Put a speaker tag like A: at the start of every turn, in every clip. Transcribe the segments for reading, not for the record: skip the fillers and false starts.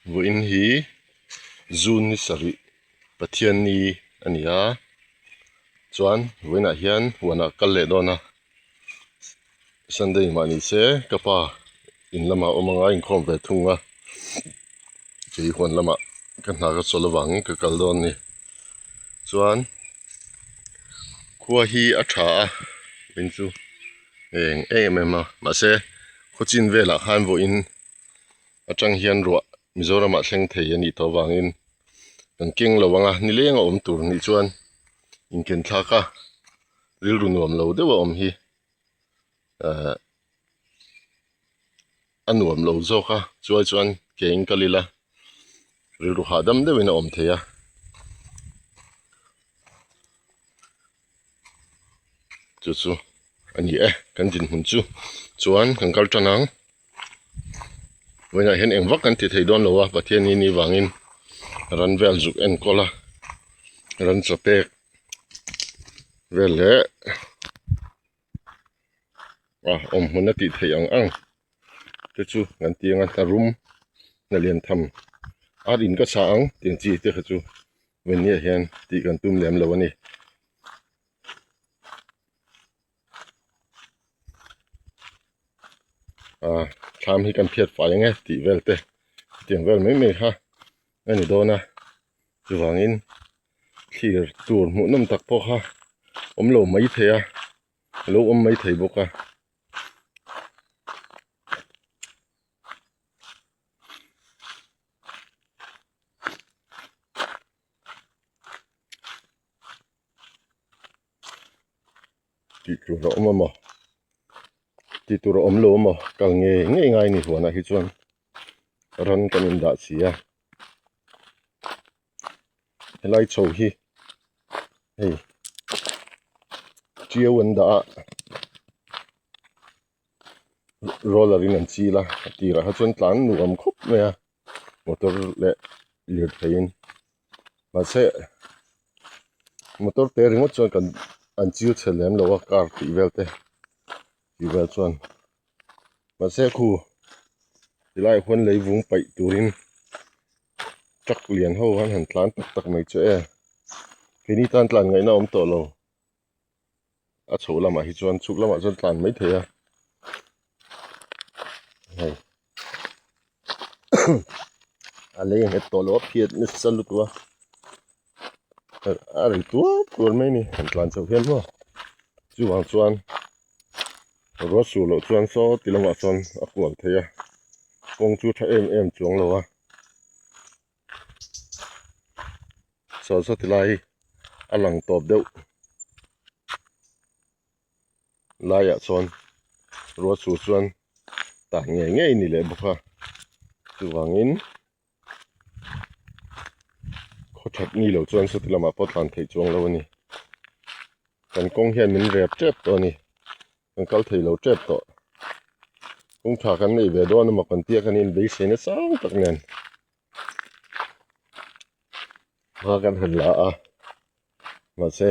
A: wo in hi zun ni sari pathian ni ania chuan voina hian wana kal le dona sunday mani se kapa in lama omanga in khom ve thunga chei hon lama kan na ga cholawang ka kal don ni chuan khuwa hi a tha in chu eng ma se khochin vela khan vo in atang hian ro Mizoram a thleng thei ani to wangin kan keng lowanga ni lenga om tur ni chuan in ken thlaka ril runuam lo dewa om hi anuam lo zoka chuan keng kalila ril ru hadam dewina om theya chu ani kan din hun chu chuan kan kal tanang voina hian engwak kan ti thei don lowa pathian ni wangin ran vel zuk en kola ran chapek vele om huna ti thei ang chu kan tianga tarum na lian tham arin ka sa ang ting chi te chu venia hian ti kan tum lem lo ani tham hi kan phiat fa nge ti velte tiang vel me ha ani dona chuwangin thlir tur mu nam tak po ha om lo mai theya lo om mai thei boka ti tur om mo ti tur om lo mo kal nge ngai ni huana hi chuan ran kan in da sia helai chho hi hei chiawan da rollerin an chi la tira ha chuan tlan nuam khop me motor le lir thein ma se motor te ringot chuan kan an chiu chelem lowa car ti velte ti vel chuan ma se khu tilai hon leivung pai turin trak lian ho han tlan tak mai chu kini tan tlan ngai na om to lo a chho lama hi chuan chuk lama chuan tlan mai theya hei ale he to lo phiat ni salu tu ari tu tur mai ni tlan chho hian mo chu wang chuan ro su lo chuan so tilama chuan a kual theya kong chu tha em chuang lo so tilai alang top deuh laia chuan ro chu chuan ta nge ni le boka chuwangin khothat ni lo chuan so tilama pot tlan thei chuang lo ani kan kong hian min rep trep to ni kan kal thei lo trep to kong tha kan nei ve don ma kan tia kan in be sene sang tak nen ma kan han la ma se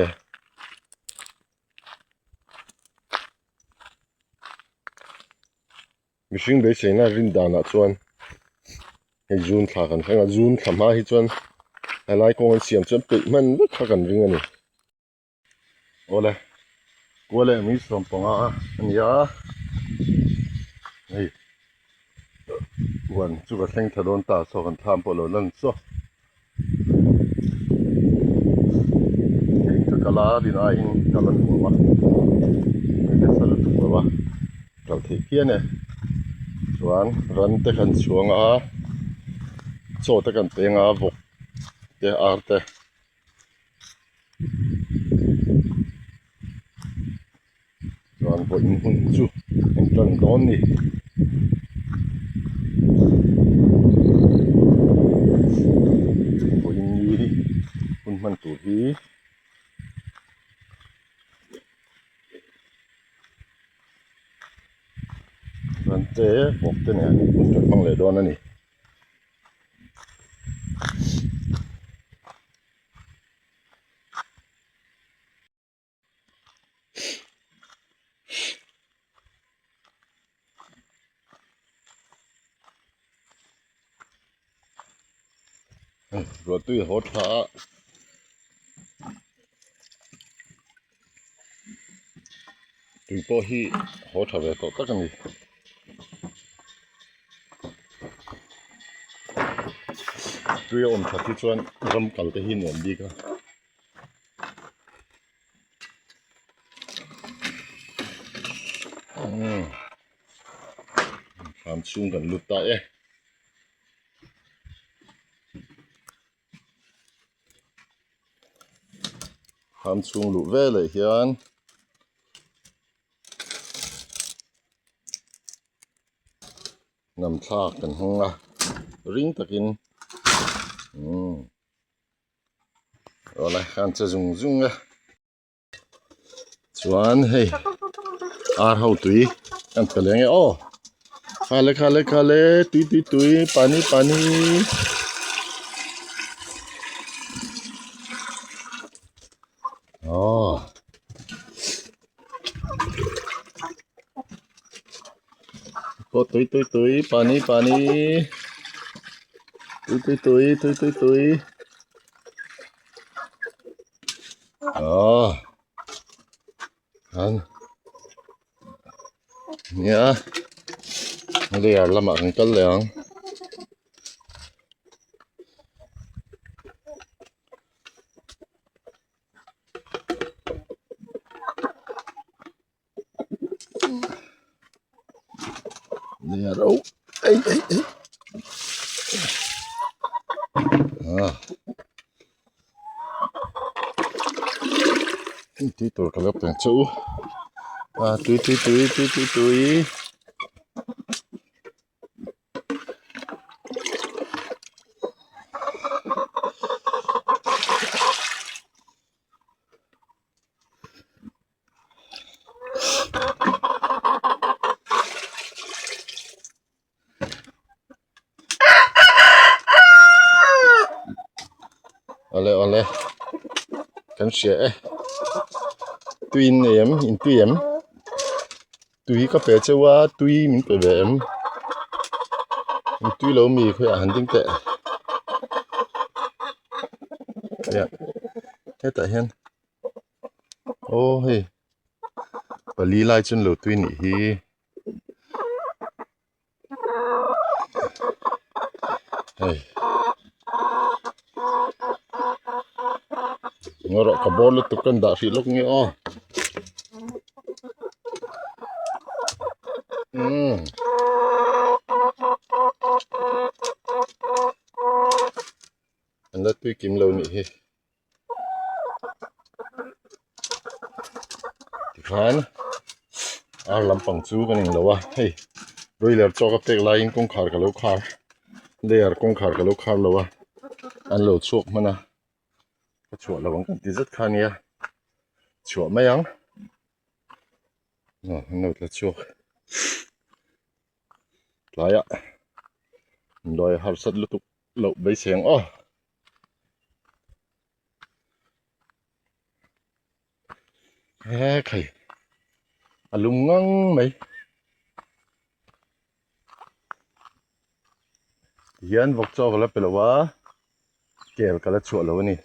A: mishing be sena rin dana chuan hei zun thla kan thanga zun thama hi chuan helai kong an siam chuan pe man lu kha kan ring ani ole kole mi somponga ania hei wan chu ka thleng thadon ta so kan tham polo lan so hei kala din a in kalan wa hei sal tu wa kal thei hian chuan ran te kan chuanga cho te kan penga vok te arte chuan vo in hun chu en tlan don ni vo in ni hun man tu hi ran te vok te ne hun tlan mang le don ani รถตุ้ยโหดพาตุ้ยโปฮีโหดทะเวตตะกันนี่ตุ้ยอมทัดที่ชวนรำกัลเตหินหนดีก็ความสูงกันลุดตาความสูงลุดเวเลยเฮียนนำทากกันห้องละริงตะกินเอาละการจะจุงส่วนเฮ้ยอาร์เฮาตุยอันเปลี่ยนไงอ๋อคาเลตุยปานีอ๋อโอ้ตุยปานีตุยอ๋ออันเนี่ยเรียกละหมาดกันแล้วเนี่ยเราเอ้ยที่ตัวกระลับแต่งชูตุยเอาเลยกันเสียตุยเนียมอินตุยมตุยก็เปเจว่าตุยมันเปเวมตุยเรามีค่อยอาหารติ้งแต่เนี่ยแค่แต่เห็นโอ้เฮ้ยปลีไล่จนเหลือตุยนี่ฮีเฮ้ยngorok ka bol tu kan da silok ni oh anda tu kim lo ni he kan lampang chu kan ning lo wa hey roiler chok tek lain kong khar ka lo khar leer kong khar ka lo khar lo wa an lo chok mana chua lo kan ti zat khania chua mayang no la chok laya loi har sat lu tu lo bei seng oh khai alung ngang mai yan vok cho la pelawa kel kala chua lo ni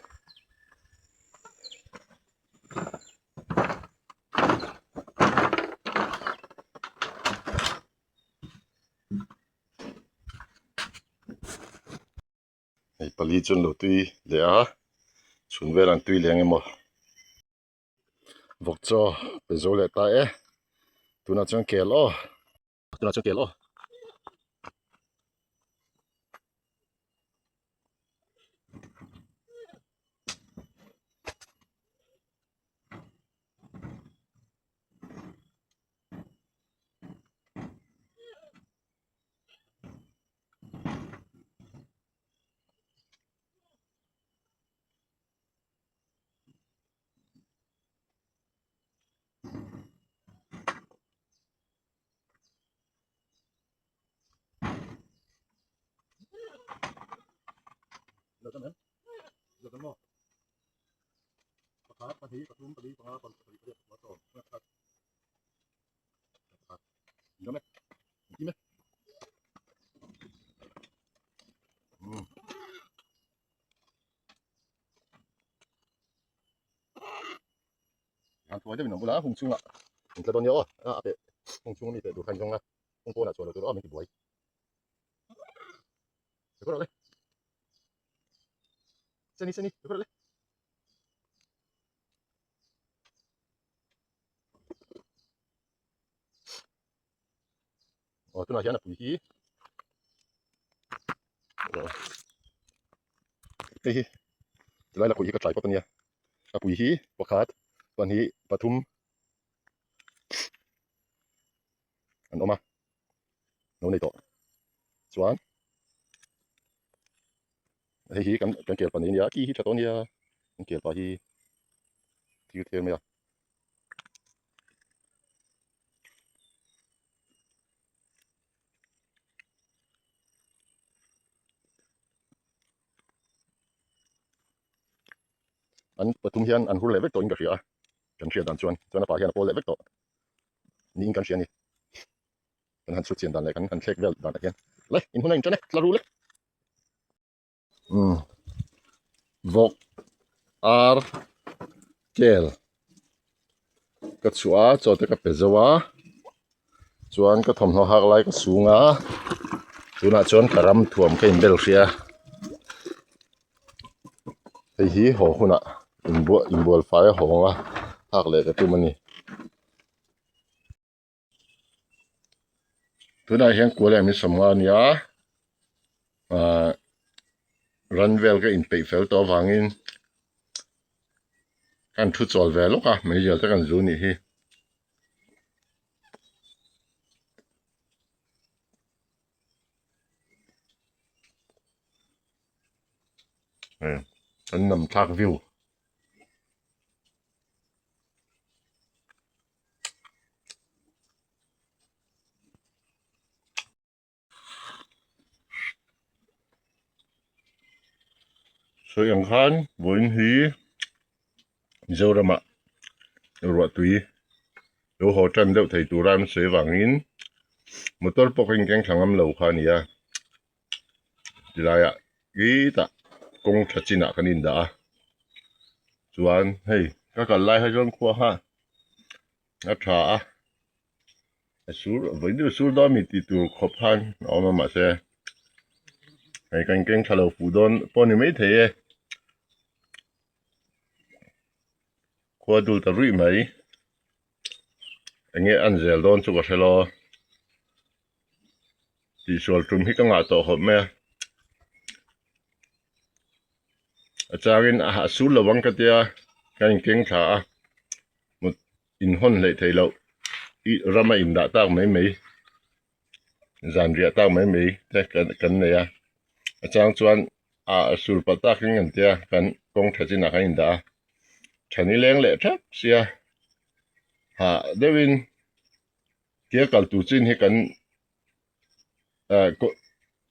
A: ei pali chun lo tui le a chun velan tui leng emo vok cho pe zo le ta tuna chang kel o lo tamen lo tamo pakhat pathi patum pali panga pal pali pali ma to pakhat ngame ngime Ang tuwa din wala hung chunga. Ang tladon yo ape hung chunga ni te du kan jong na. Hung po na cholo tu mi ti boy. Ko le. Seni ko le. Oh tu na hian na pui hi. Hei. Lai la pui hi ka trai ko tan ya. A pui hi pakhat pan hi pathum an oma no nei to chuan hei hi kan kel pan ya ki hi thaton ya kan kel pa hi thil thel me ya an pathum hian an hur le vek to in ka ria kan ria dan chuan pa hian a pol le vek to ni in kan ria ni kan han su chen dan le kan thlek vel dan again le in hunai chane tla ru le vok ar kel ka chua cho te ka pezawa chuan ka thom no hak lai ka sunga tuna chuan karam thuam ka in bel ria hei hi ho huna in bol fa ho nga hak le ka tu mani tuna hian ko le mi samwa nia ranvel ka in pe fel to wangin kan thu chol ve loka mai jal ta kan zu ni hi an nam thak view so yang khan boin hi zorama ro tui lo ho tan deuh thei turan se wangin motor poking keng thangam lo khania dilaya gita kong thachina kanin da chuan hei ka kal lai ha jong khuwa ha a tha a sur voidu sur do mi ti tu khophan oma ma se hei kan keng thalo fu don poni mai the khwa dul ta rui mai enge anzel don chu ka thelo ti sol tum hi ka nga to hop me achangin a sul lawang ka tia kan keng tha mut in hon le theilo I rama in da tak mai mai zan ria tak mai mai te kan ne ya achang chuan a sul pa tak ngan tia kan kong thachina ka in da thani leng le thak sia ha devin kia kal tu chin hi kan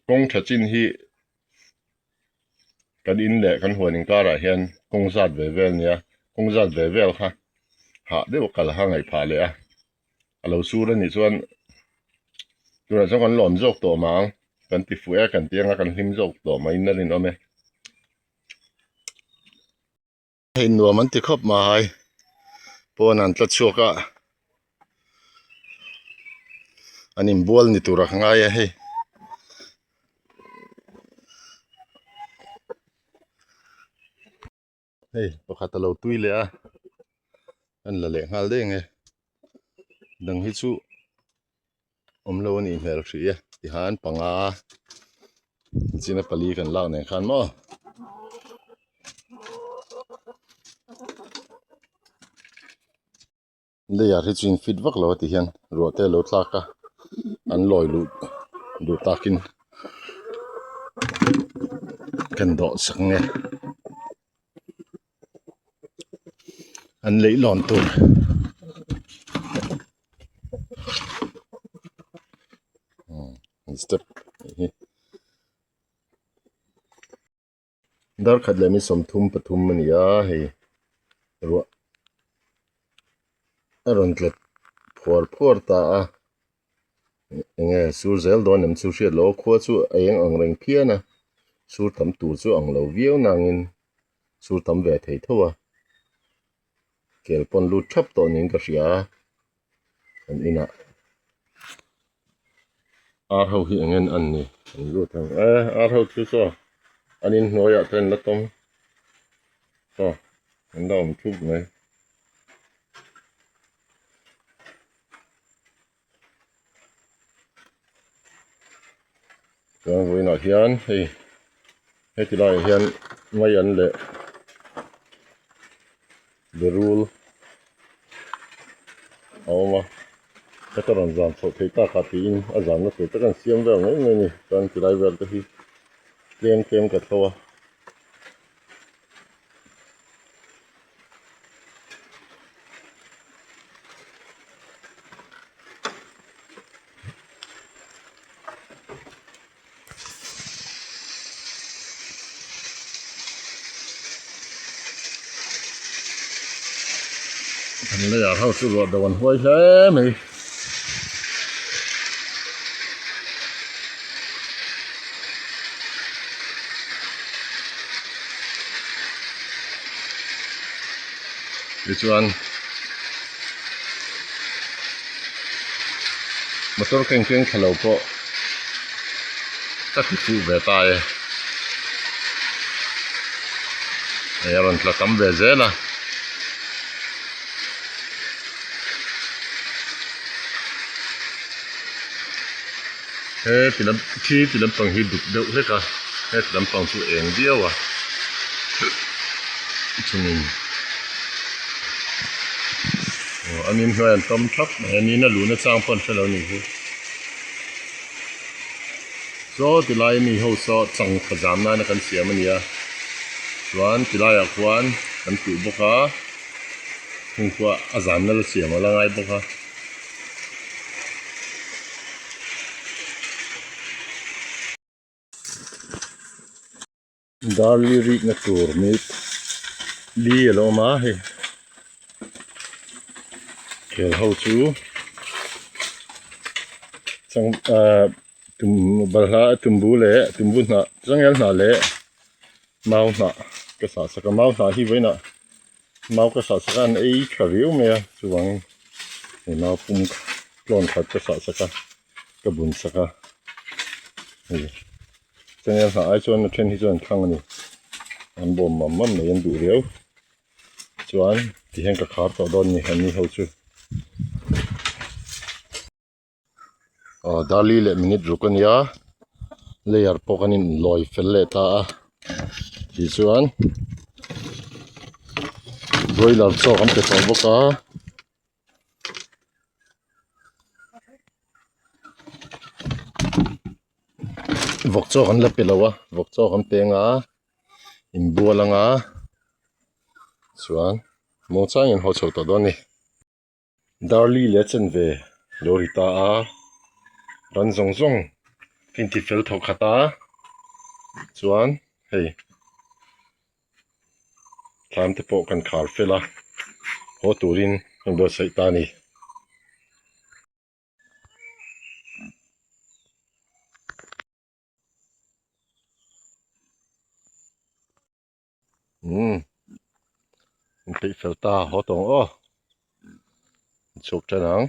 A: kong thachin hi kan in le kan huanin kara hian kong zat ve vel nia kong zat ve vel kha ha deuh kal ha ngai pha le a alo sur ani chuan tura chang kan lom jok to mang kan ti fu kan tianga kan hlim jok to mai na rin ome hei nuam an ti khop ma hai pon an tla chuaka anin bol ni tura nga ya hei hei pakhat lo tui le a an la le ngal de nge dang hi chu omlo ni hmel thria ti han panga china pali kan lak ne khan mo le ya ri chin fit vak lo ti hian ro te lo tlaka an loi lu du takin kan do sak nge an lei lon tur step dar khat le mi som thum pathum mania hei ro aron tlet phor ta a nge sur zel don nem chu hriat lo khwa chu eng ang reng phiana sur tam tu chu ang lo viau nangin sur tam ve thei thowa kel pon lu thap to ning ka ria an ina ar ho hi angen an ni an lu thang ar ho chu so anin noya tren la tom so an dom thup mai so voi na hian hei ti lai hian mai an le berul awma kataran zam so thei ta kha tin azam na te kan siam da ngai ni kan ti lai vel ta hi kem ka thawa an le ar ho chu ro da wan hoi hle mai chuan motor keng khalo po ta ti fu ve ta ron tla tam ve zela tilam pang hi duk deuh hleka tilam pang chu eng diawa chungin anin hnoyan tom thap anin na lu na chang pon thalo ni hu so tilai mi ho so chang khazam na kan siam ania chuan tilai a khuan kan tu boka hung kwa azam na la siam ala ngai boka darli ri na tur mit li lo ma he kel ho chu chang tum balha tumbu na changel na le mau na ka sa ka mau sa hi veina mau ka sa kan ei thariu me chuang ni mau pum klon khat ka sa ka bun saka changel na ai chuan na then hi chuan thang ani an bom mam mai an du riau chuan ti hen ka khar to don ni han ni ho chu dali le minute rukania layer pokanin loi fel le ta ti chuan broiler cho kam te thong boka vok cho kan la pelawa vok cho kan penga in bualanga chuan mo chang in ho chho ta doni darli le chen ve lorita a ran zong kinti fel tho khata chuan hei tlam te po kan khar fela ho turin kan do sai ta ni Cái felta ho tong chụp chân nắng